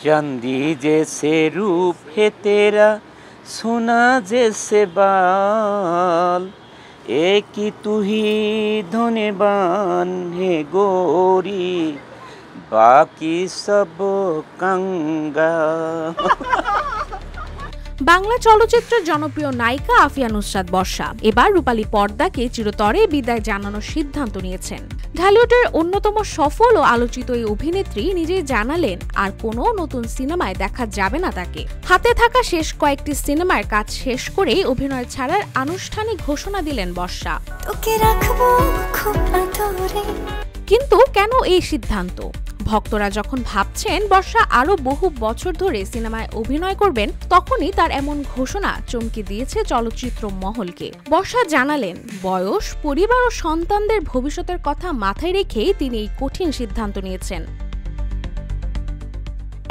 चांदी जैसे रूप है तेरा, सोना जैसे बाल, एक ही तू ही धन्यवान है गोरी, बाकी सब कंगाल। বাংলা চলচ্চিত্রের জনপ্রিয় নায়িকা আফিয়া নুসরাত বর্ষা এবার রূপালী পর্দাকে চিরতরে বিদায় জানানোর সিদ্ধান্ত নিয়েছেন। ঢালিউডের অন্যতম সফল ও আলোচিত এই অভিনেত্রী নিজেই জানালেন আর কোনো নতুন সিনেমায় দেখা যাবে না তাকে। হাতে থাকা শেষ কয়েকটি সিনেমার কাজ শেষ করেই অভিনয় ছাড়ার আনুষ্ঠানিক ঘোষণা দিলেন বর্ষা। কিন্তু কেন এই সিদ্ধান্ত? ভক্তরা যখন ভাবছেন বর্ষা আরো বহু বছর ধরে সিনেমায় অভিনয় করবেন, তখনই তার এমন ঘোষণা চমকে দিয়েছে চলচ্চিত্র মহলকে। বর্ষা জানালেন, বয়স, পরিবার ও সন্তানদের ভবিষ্যতের কথা মাথায় রেখেই তিনি এই কঠিন সিদ্ধান্ত নিয়েছেন।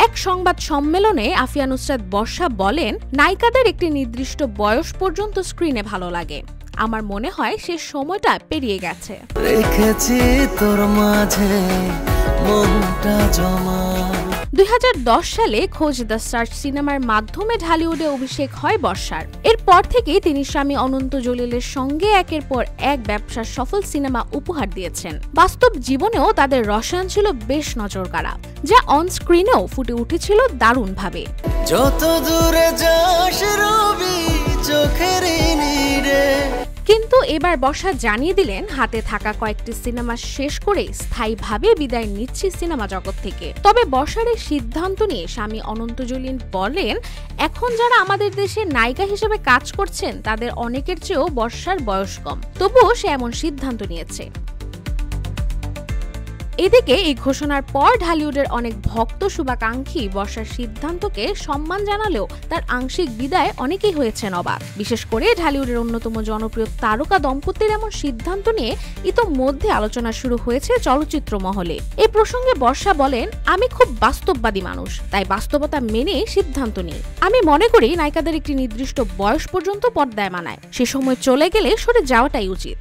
এক সংবাদ সম্মেলনে আফিয়া নুসরাত বর্ষা বলেন, নায়িকাদের একটি নির্দিষ্ট বয়স পর্যন্ত স্ক্রিনে ভালো লাগে। আমার মনে হয় সে সময়টা পেরিয়ে গেছে। রেখেছি তোর মাঝে মনটা জমা। 2010 সালে খোঁজ দ্য সার্চ সিনেমার মাধ্যমে ঢালিউডে অভিষেক হয় বর্ষার। এরপর থেকেই তিনি স্বামী অনন্ত জলিলের সঙ্গে একের পর এক ব্যবসার সফল সিনেমা উপহার দিয়েছেন। বাস্তব জীবনেও তাদের রসায়ন ছিল বেশ নজরকাড়া, যা অন স্ক্রিনেও ফুটে উঠেছিল দারুণভাবে। যত দূরে যাস রবি চোখের নীরে। কিন্তু এবার বর্ষা জানিয়ে দিলেন, হাতে থাকা কয়েকটি সিনেমা শেষ করে স্থায়ীভাবে বিদায় নিচ্ছি সিনেমা জগৎ থেকে। তবে বর্ষার এই সিদ্ধান্ত নিয়ে স্বামী অনন্ত জলিল বলেন, এখন যারা আমাদের দেশে নায়িকা হিসেবে কাজ করছেন তাদের অনেকের চেয়েও বর্ষার বয়স কম, তবুও সে এমন সিদ্ধান্ত নিয়েছে। এদিকে এই ঘোষণার পর ঢালিউডের অনেক ভক্ত শুভাকাঙ্ক্ষী বর্ষার সিদ্ধান্তকে সম্মান জানালেও তার আংশিক বিদায় অনেকেই হয়েছেন অবাক। বিশেষ করে ঢালিউডের অন্যতম জনপ্রিয় তারকা দম্পতির এমন সিদ্ধান্ত নিয়ে ইতোমধ্যে আলোচনা শুরু হয়েছে চলচ্চিত্র মহলে। এই প্রসঙ্গে বর্ষা বলেন, আমি খুব বাস্তববাদী মানুষ, তাই বাস্তবতা মেনে সিদ্ধান্ত নিই। আমি মনে করি নায়িকাদের একটি নির্দিষ্ট বয়স পর্যন্ত পর্দায় মানায়, সে সময় চলে গেলে সরে যাওয়াটাই উচিত।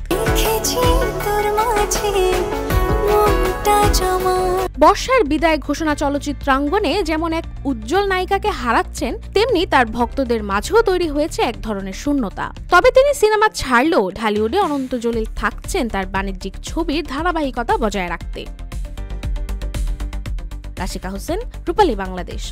বর্ষার বিদায় ঘোষণা চলচ্চিত্রাঙ্গনে যেমন এক উজ্জ্বল নায়িকাকে হারাচ্ছেন, তেমনি তার ভক্তদের মাঝেও তৈরি হয়েছে এক ধরনের শূন্যতা। তবে তিনি সিনেমা ছাড়লেও ঢালিউডে অনন্ত জলিল থাকছেন তার বাণিজ্যিক ছবির ধারাবাহিকতা বজায় রাখতে। রাশিকা হোসেন, রূপালী বাংলাদেশ।